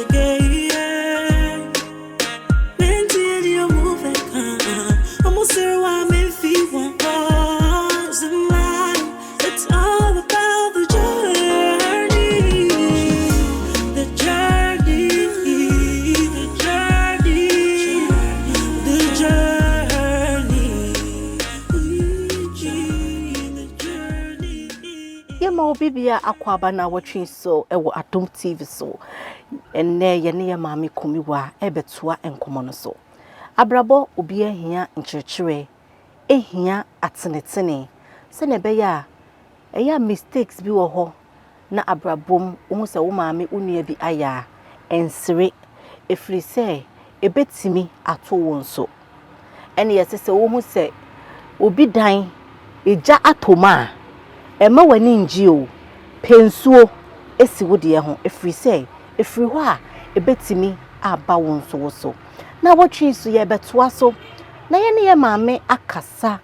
again. Mentally, you move it. Almost there, why me feel one cause in life. It's all about the journey. The journey. The journey. The journey. The journey. Yema obibia akwaba na watching so ewo Adom TV so enne ye ne maami Kumiwaa ebetua enkomo no so abrabo obi ahia nkyerkyere ehia atenetene se ne beya eya mistakes bi wo ho na abrabom wo se wo maami unua bi aya ensere efiri se ebetimi ato won so ene yesese wo hu se obi dan eja atoma Emma wani nji o pensuo esi wode ho efiri se efiri ho a ebetimi aba won so na watchi so ye betoa so na ye ne ye maame akasa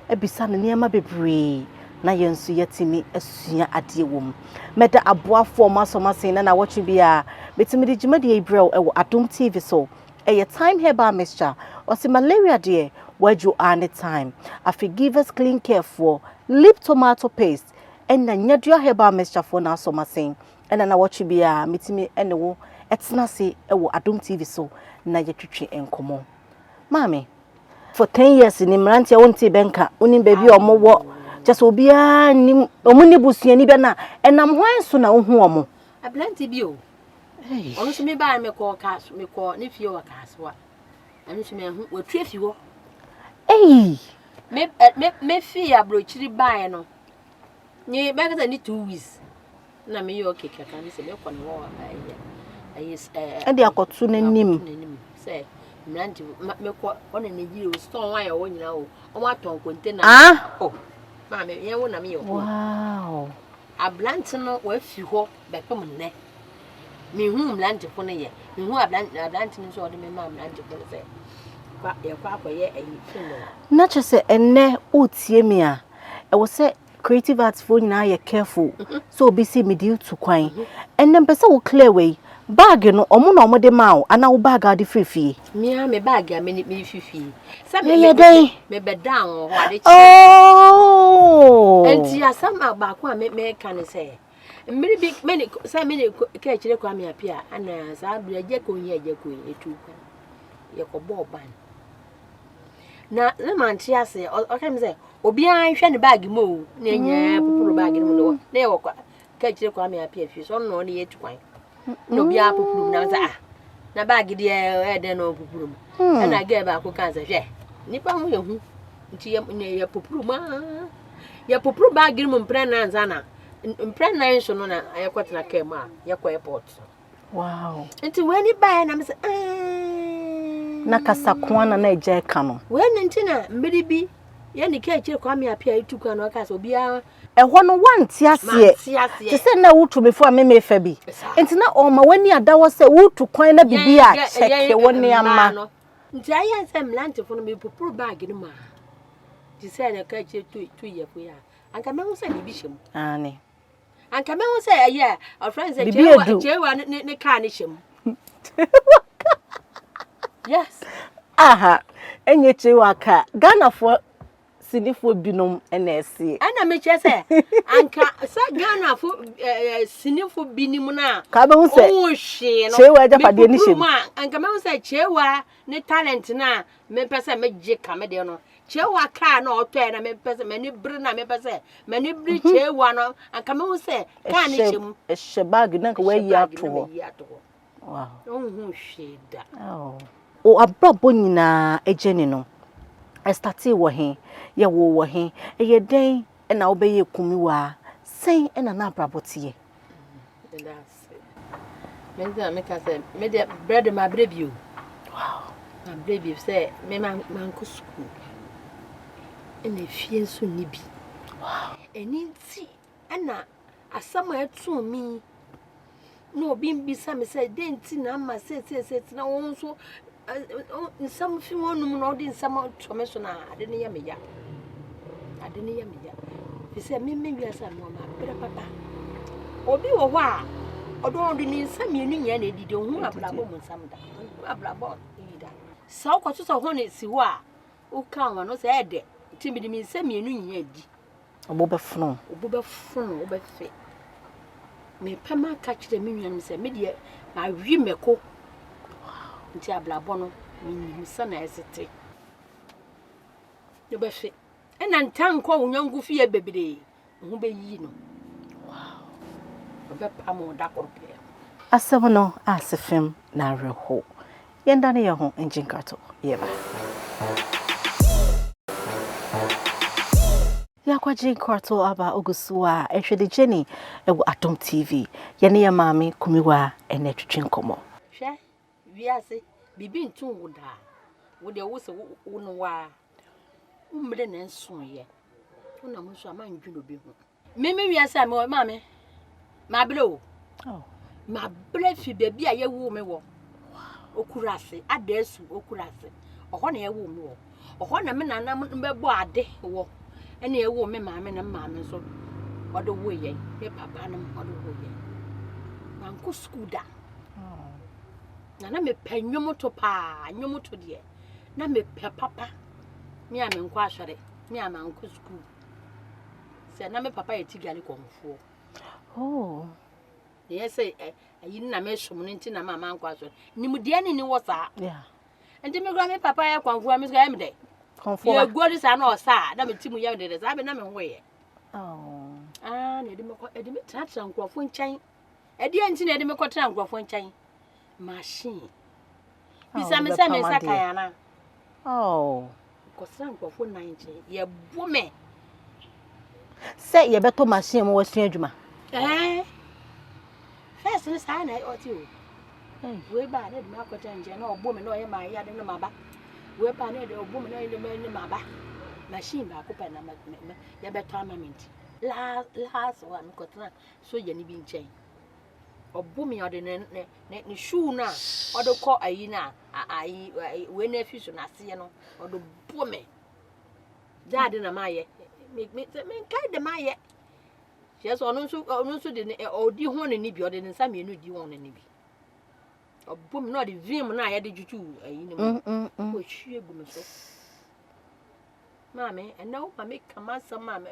ebisa ne niam bebre na ye nso yetimi asua ade wom meda aboafo masomasen na watchi bia betimi de jimade ebrel ewo Adom TV so eye time herbal mixture osi malaria de waju any time afi give us clean care for lip tomato paste and na nyadua herbal mixture for na somasen and na watchi bia metimi ene wo etna se ewo Adom TV so na yetwetwe enkomo mami for 10 years ni mrantia wonti benka unim baby omowo just obia ni omuni busuani be na enam hwan so na ohu omo ablanti bi o onu so me ba me ko kas me ko ne fie wa kaswa anu so me hu watwe fi wo me fie abrochiri bae no ni be ka ni 2 weeks na me yo keke kan se me ko no wo ayi ade akotu nanim se mranti me ko ona ne gire o stone wa ya wo nyina o o aton container oh ma me ye wo na me yo wow ablanti no wa fi ho be pem ne me hu mranti ko ne ye me hu ablanti no so o de me ma mranti ko se kwa ye kwa akoye ayi fino na chese enne otie mi a e wo se creative arts for nyina ye careful so obi see me deal to kwan enne mpese wo clear way bag no omo na omo de mawo ana wo bag ade frefie mia me bag a me fifi sa me be down ho ade chi oh enti asama ba ko a me kan se mmiri bi me say me ka kire kwa me apia ana sa bra je ko yin etu kwa ye ko bo ban na man ti ase o kan se obi an hwe ne bag mo na nya poporo bag no no na ye wo kwa ka kire kwa me apia fi so no ne yetu kwan no bi a poporo na sa na bag de e de no poporo na ga ba ko kan se hwe nipa mo ye hu nti ye poporo ma ye poporo bag mo mpre na nza na mpre na nso no na ayekwatena ka ma ye kwa airport wow nti wani ba na me se na kasakwana na eje ka no wani nti na mbiri bi ye ni ka kire kwa me apia etukwa na ka so bia ehwo no wanti ase te se na wutu before me fa bi nti na o ma wani adawo se wutu kwan na bibi a cheke woni ama nti ayan se mlante fo no me poporo bag ni ma ti se na ka kire tu ye fo ya anka me hu se ni bi shem ani anka me hu se ya our friends say jewa ne ka ne shem yes aha enye chewa ka Ghana for sinifo binom NSC ana me che se anka sa Ghana fo sinifo binim na ka be hu se o hwe no chewa japade ni shem anka me hu se chewa ne talent na me pese me je ka me de no chewa ka na o to na me pese me ni bri na me pese me ni bri chewa no anka me hu se ka ni shem e shebag na ka we yi ato wow o hu hwe da o abrabo nyina ejeni no estati wo he ye wo he ye den e na obeye Kumiwaa sen e na abrabo tie me ka say me de bread ma brebi o wow ma brebi say me man ko school ene fie nso ni bi wow eni nti ana asama etu mi no bi mbisa me say de nti na ma se na won so nsam fi wonum no de nsam to me so na ade ne ya me ya fi se me wi asa no ma bere papa obi wo ho a Odo ni nsam yenu nya na edide hu abrabo mu nsam da. Abrabo edida. Sa ukoto so ho na si ho a u kan wa no se ede. Timi di mi nsam yenu nya edi. Obo be funu. Obo be fe. Me pema ka kire me nwan se me de ma wi meko. Nti abrabo no mi sa na esete. Yo be fe. Ena ntanko wonyangu fie bebere. Hu be yi no. Wow. Obe pamo da korpe. Asɛm no asefem na reho. Yenda ne ho engine carto. Yeba. Yakwa Jane Carto aba ogusua ehwede Jenny ewo Atom TV. Yene ya maami Kumiwaa ene twetwe nkomo. Hwe wiase bibi ntu wuda. Wo de wo se wo no wa. Umre na nso ye. Una mo so ama ndwuno bi ho. Me wiase a me maami. Ma ble o. Oh. Ma ble fi baby a ye wo me wo. Okurase adesu okurase. Oho na ye wo me wo. Oho na me nana mbebo ade wo. Ene ye wo me maami na maami so. Odo wo ye. Me papa na odo wo ye. Man ko school da. Na me pe nwomoto pa, nwomoto de. Na me pe papa. Me a me nko ahwere. Me a man ko school. Se na me papa ye tigale konfo. Oh. Yes, ayi na me hwom nti na mama nko ahwere. Nimde ani ni wo sa. Yeah. Enti me gwa me papa ye konfo a me so am de. Konfo. Ye gori sa na o sa, na me timu ye de sa be na me ho ye. Oh. Ah, na edi me tratra nkrofo nkyɛn. Edi anti na edi me kɔtra nkrofo nkyɛn. Machine. Bisa me se me saka ya na. Oh. Kɔsra nkrofo 90. Ye bu me. Se ye beto machine mo wasua adwuma. First ni sa na oti o. We ba na de me akɔtra nje na obo me na oye ma ya de na maba. We ba na de obo me na de me maba. Machine ba ko pa na ye beto amamenti. Last one kɔtra so ye ni bi nkyɛn. Obo me ode ne shoe na odo kɔ ayi na ayi we na fi so na se no odo bo me. Dade na ma ye. Me kai de ma ye. Yes, onu so de odi ho ne ni bi ode ne nsa me enu di ho ne ni bi. Obo me no de vim na ye de juju ayi ne mu. O hwie gu me so. Mama, and now ma make come some mama.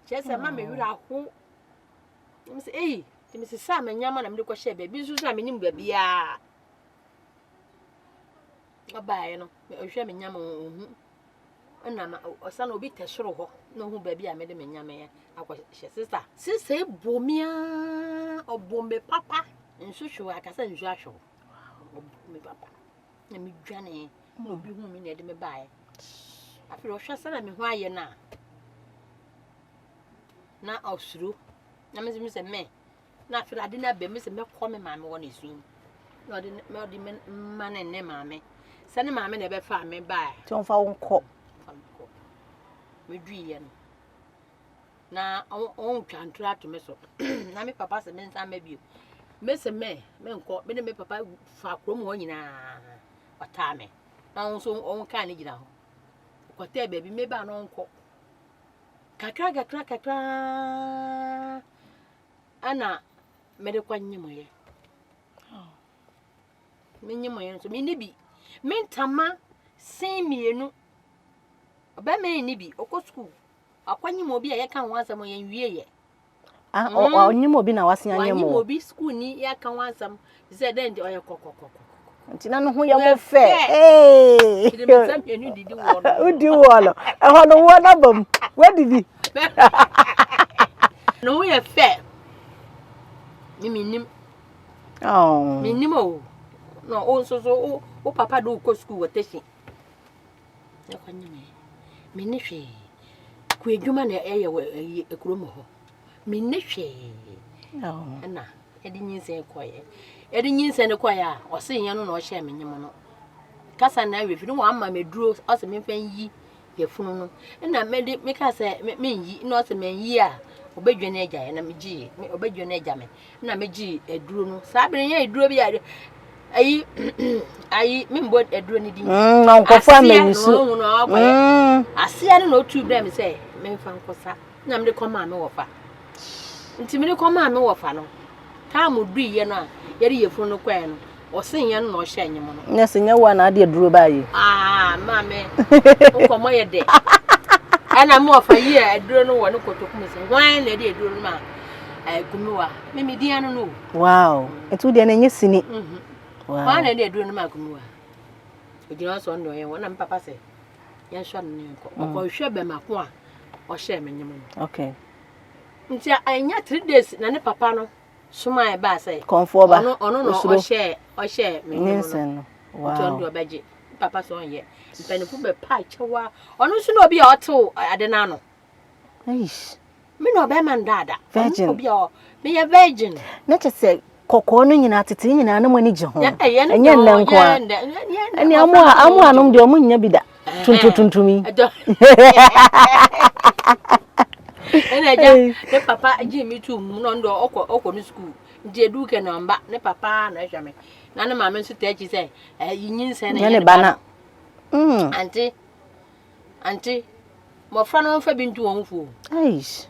Just a mama wira ho. Me say eh Mrs. Sam and Yaman and Luca Shebe, Bisu, meaning baby. Ah, bye, no, Shem and Yaman. And I'm a son of it, sure, no, who baby I made him in Yamay. I was sister. Sister, Bomia or Bombe Papa, and so sure I can send Joshua. Me Papa. And me Johnny, no be woman at me by. I feel sure me why you now. Now, I'll through. Now, Mr. May. Not for I didn't be Mr. McCormick, mamma, one is soon. No, the man and name, mammy. Send mamma never found me by. Don't fall cop. We dream. Now, own can try to mess up. Now, me papa said, I may be. Mr. May, men caught me, me papa for room one in a time. Now, so own kind of get out. What there, baby, maybe an own cop. Kakra. Anna. Mede kwa nyemoye. Oh. Me nyemoye so me nibi. Me ntama sen mienu. Oba me nibi okọ school. Akwa nyemo obi a ye kan wansam ye nwie ye. Ah o nyemo obi na wasen anyemo. Nyemo obi school ni ye kan wansam. Ze den de oye kokokoko. Ntina no ho ye mo fe. Eh. Kide me sam enu didi wo no. Udi wo no. E ho no wo na bam. We didi. No wo ye fe. Minim. Oh. Minimo. No, also, oh, papa do go school with this. Minishi. Quid you man a groom. Minishi. Oh, Anna. I didn't say quiet. I didn't say a choir or saying you know, sharing you. Cassan, if you don't want my drew us a me ye, your funeral. And I made it make us say, me, not a man year. Obey your nature and I'm a G, obey your nature, and I'm a G, a drone. Sabine, a drew be I mean, what a drone. No, confirm I see, I don't know two them say, men from Cosa, Nam the command offer. Intimate command offer. time do ye no yeri ye funu kwa no o sen ye no hye anyem no Yes, nya wa na ade duro ba yi. Mame nkomo ye de ana mo fa yi aduro no wo no kotokum se wan na de aduro no ma Kumiwaa me di anu no. Wow, etu de na nye sini. Wow. Wan na de aduro no ma Kumiwaa ojina so ndo ye wona me papa se yan hwa no ne ko hwe be mako a o hye me nyem no. Okay. Nti anya 3 days na ne papa no suma e ba say Konfo ba. Ono no o hye me nyem no. Wow. Ojo ndo beje papa so onye mpanifu be pa chewa ono so no obi a oto ade na no. Eish. Me no be man dada. Virgin. Obi a me ye virgin. Na chese kokko no nyina tete nyina na mani je ho. Enye nne nko a. Eni amu anom de omu nya bi da. Tuntumi. Ena ja ne papa ji mi tu mu no ndo okọ no school. Nje du ke na mba ne papa na hwa me. Na ne mama nso tachi say yinyin se na ne bana. Auntie mo fra no fa bi ntu won fu. Eish.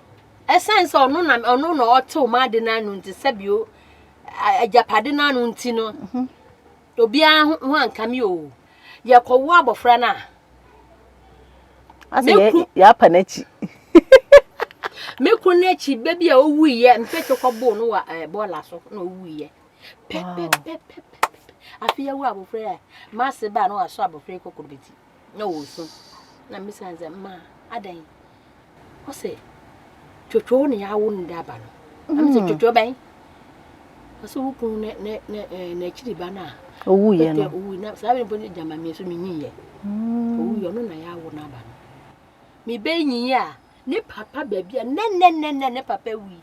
Essence ono na oto ma de na nu nti sabio ajapade na nu nti no. Obi a ho ankame o. Ye kowo abofra na. Ase ya panachi. Me kunechi baby a owuye mpeke kwabo no wa bola so na owuye. Afia wu abofra ma se ba no aso abofra kokorobeti. Na wo so. Na misanze ma adan. O se twotwo ne ya wo nda ba no. Am se twotwo ban. O se wo kun ne chiri ba na. Owuye no. Owu na sabe bo ni jama mi so mi nyiye. Owuye no na ya wo na ba no. Mi be nyiye a ne papa babia ne papa wi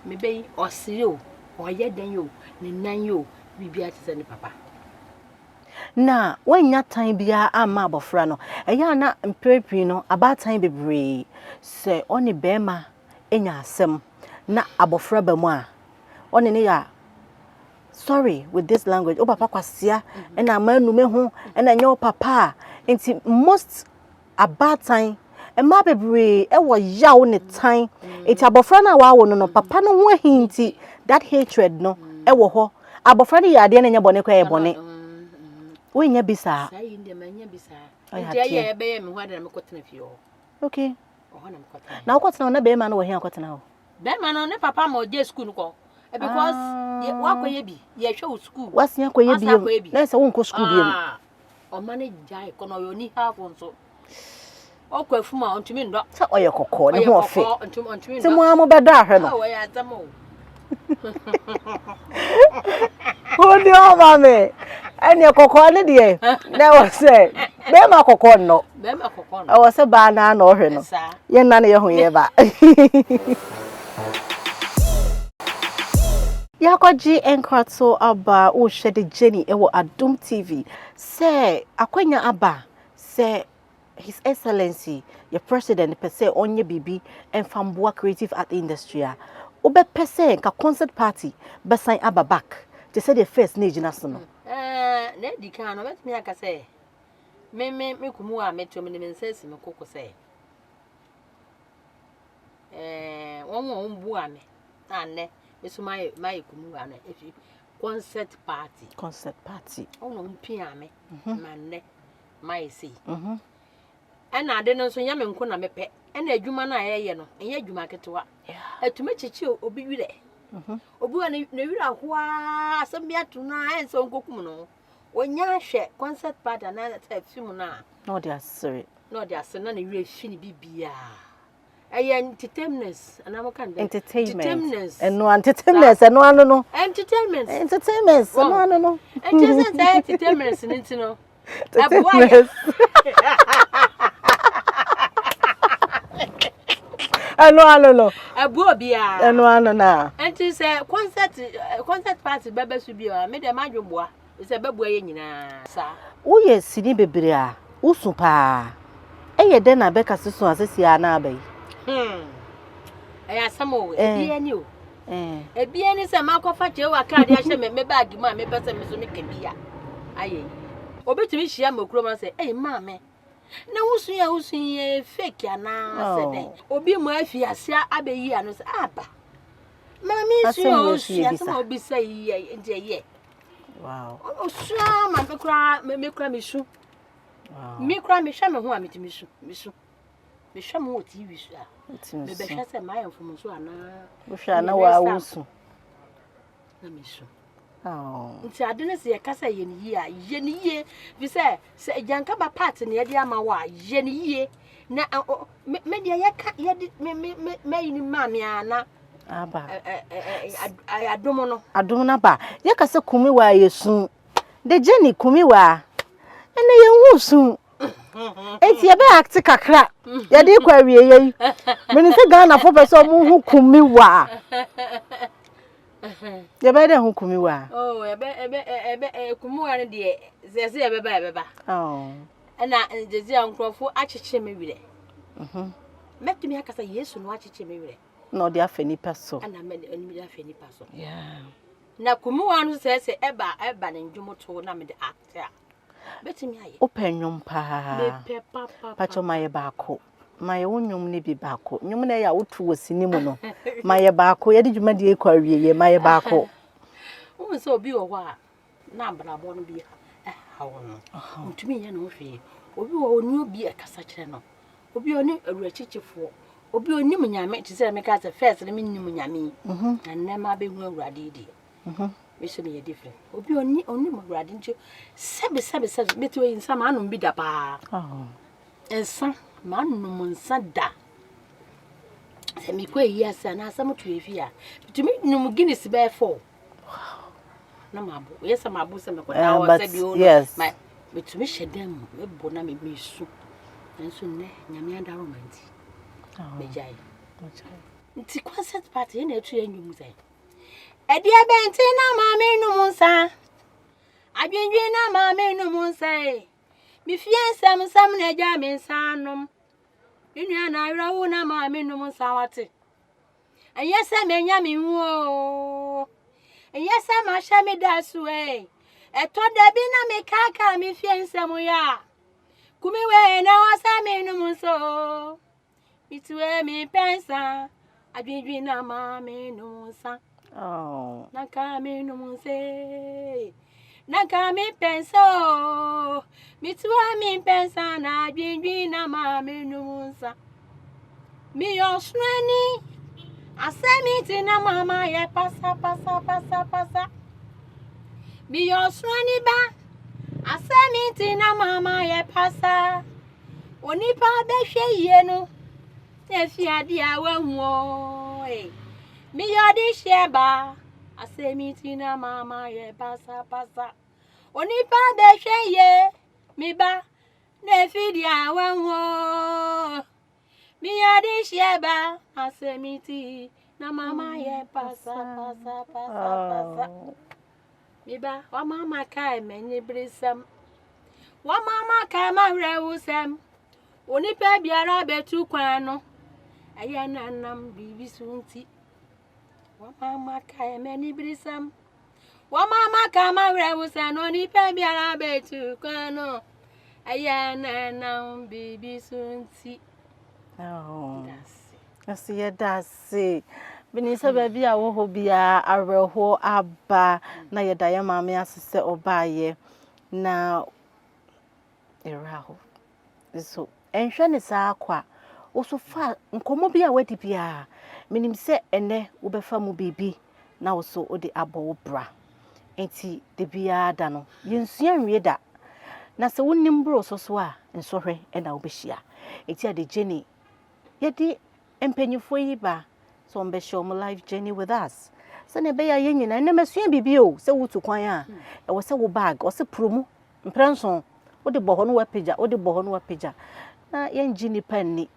me be osire o oye dan yo ne nan yo bibia tse ne papa na wanya tan bia ama abofra no eya na mprepri no abatan bebre se oni bema enya asem na abofra ba mu a oni ne ya sorry with this language o papa kwasia na manu me ho na nya papa nti most abatan Emma bebre e wo yaw ne tan eti abofra na wa wo no papa no ho ahinti that hatred no e wo ho abofra ne yade na nya bone kwa e bone wo nya bisa sai ndi ma nya bisa nti aye be ye me ho ade na me kotena fie ho okay ho na me kotena na kotena na be ma no wo hia kotena ho be ma no ne papa ma oje school ko because wa koye bi ye hwe school wasia koye bi na se wo nko school bi o mane jai kono yo ni half so okwa fuma ontumi ndo sa oye kokko ne ho ofe ontumi ndo mo amu bedo ahwe no oye atamo Odi o mame ene kokko ne de na wo se be ma kokko no o wo se ba na na ohwe no ye na ne ye hu ye ba Yakoji enkrato aba o hwede Jenny ewo Adum TV se akwanya aba se His Excellency, your president per se onye bibi and famboa creative art industry. Obe per se ka concert party besign aba back. They say the first nage national. Ne di kan bet me aka say. Me Kumiwaa metro me menses me koko say. Won bua me. Anne me so my Kumiwaa na efi concert party. Concert party. Ono mpia me. Manne my see. Ena ade no so nya me nko na mepe ena adwuma na ayeye no enye adwuma ketewa atume chichi obi wire obi wa ne wire ahoa asem bia to na enso nkokum no onya hwe concert party na ta film na no they are sorry na ne wire fi ni bibia eye entertainment ana mo kan entertainment eno entertainment eno anu no entertainment eno anu no entertainment ninti no Eno abuo bia eno anu na enti se concert party bebe su bia me de madwoboa se bebua ye nyina sa wo ye sini bebre a usu pa eye de na beka sesu asesi ana abai eya samo ebia ni o ebia ni se makofa che wa card ya hye me bag ma me pese me so me kebia aye obetumi hia makuro ma se maame na wusun ye fake ana se den obi mu afiase abeyi anu se aba Mami so some obi say ye. Wow. Oh sure man me kra me su. Wow. Me kra me hwa me ho a me timi su. Me hwa me ho TV su a. Me be hwa say my enfom so ana. Wo hwa na wa wusu. Na me su. Oh. Nti ade ne se yakasa ye ni ye bi se janka ba part ne ye de ama wa ye ni ye na me de yaka ye de me yini ma me ana Aba. adomo no Adom na ba. Yakasa Kumiwaa yesu. De Jenny Kumiwaa. Ene ye wusu. Enti ye be act kakra. Ye de kwa wie ye. Me ni se Ghana fo person mu hu Kumiwaa. Ye be de hu Kumiwaa. oh ebe Kumiwaa ne de se ye beba Oh. na jezi ankrofo acheche me wire metumi akasa Yesu no acheche me wire No de afani paso. ana me de afani paso Yeah. na Kumiwaa no se eba ne ndwomoto na me de actor betumi aye Open pa. me pe papa Pacho maye baako. Maye wonyum ne bi baako. Nyum na ya wotu wasini mu no. Maye baako. Ye de dwuma de ekwa wie ye maye baako. wo so obi wo a na brabo no bi hawo no ntumi ye no hwe obi wo oni obi akasa kire no obi oni awurachichifo obi oni munyame ti se me ka se first ne minni munyame na nema be hu awurade di me so me ye different obi oni awurade nti sebe meto yin sama anum bi da pa ensa manum nsa da se mi ko yi asa na asa mutu efi a bitumi num Guinness be 4 na mabu yes mabu se me ko da o se bi o ma bitumi hyedam me bo na me su enso ne nyame ada romanti mejai nti concert party na etu enwum sai edi abenti na ma me num nsa adwenwen na ma me num nsa mi fie sam na ja me nsa nom inu na awrawo na ma me num nsa wate ayese me nya me hu o ayese ma hye me da so eto da bi na me kaka mi fie nsam ya Kumiwaa na wasa me num nso Itwe mi pensa adwedwe na ma me no sa Oh. na ka me no se na ka mi pensa mitwe mi pensa na adwedwe na ma me no sa mi osrani asemi ti na mama ye pasa mi osrani ba asemi ti na mama ye pasa onipa be hwe ye no efi ade a wahu mi yodi sheba asemiti na mama ye pasa onipa be hwe ye mi ba na efi di a wahu mi yodi sheba asemiti na mama ye pasa mi ba wa mama kai menye brisam wa mama kai ma rewusam onipa biara betu kwan no aya nanam bibi sunti wa mama kai meni brisam wa mama kai ma rewusam onipa biara betu kwan no aya nanam bibi sunti Oh. That's it. Binisa baby a wo ho bia areho aba na ye da ye maame asese obaye na eraho. So enhwe ne saa kwa wo so fa nkomo bia wadi bia minim se ene wo befa mu bibi na wo so odi abo wo bra enti de bia da no yensua nwie da na se wonim bro so a ensohwe na wo behia enti ade Jenny yedi empanyifo yi ba so on be show my life journey with us so ne be ya yenyina na masua bibi o se wutu kwan a e wo se wo bag o se promo mpranso wo de boho no wapeja na yenji nipa ni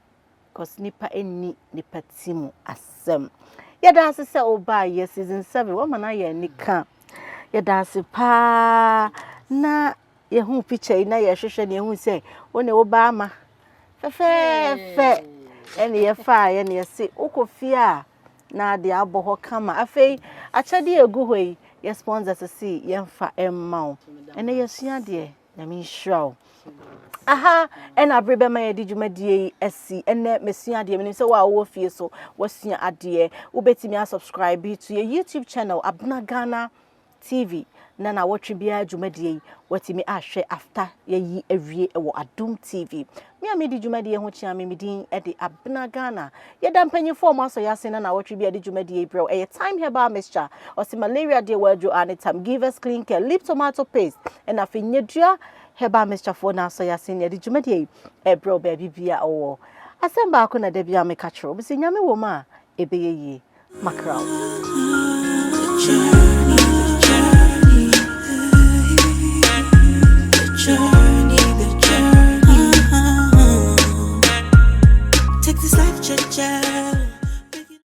cause nipa enni nipa timu asem yeda asese oba ye season 7 wo mana ye nika yeda ase pa na ye hu picture na ye hwehwe ne hu se wo ne wo ba ama fe ene ye fa ye ne se ukofia na de aboho kama afei achade egu hoi ye sponsors see ye mfa emma ene ye sua de Nyame show. Aha, and I bring my djumadi SC and net Messia dear, so I will feel so. What's your idea? Ubeti me subscribe to your YouTube channel, Abena Ghana TV. Nana watch bia djumadi, what me share after ye every or Adum TV. Me a made djumadi and watching me meeting at the Abena Ghana. Ye damn penny 4 months or yasin and I watch bia djumadi bro. A time here by Mr. or some malaria dear word you and time give us clean care, lip tomato paste, and a finia. Heba Mr. Fona so ya senior di dwumadi e bro baby bia owo asem ba ko na da bia me ka kiro bi se nyame wo ma ebe ye makra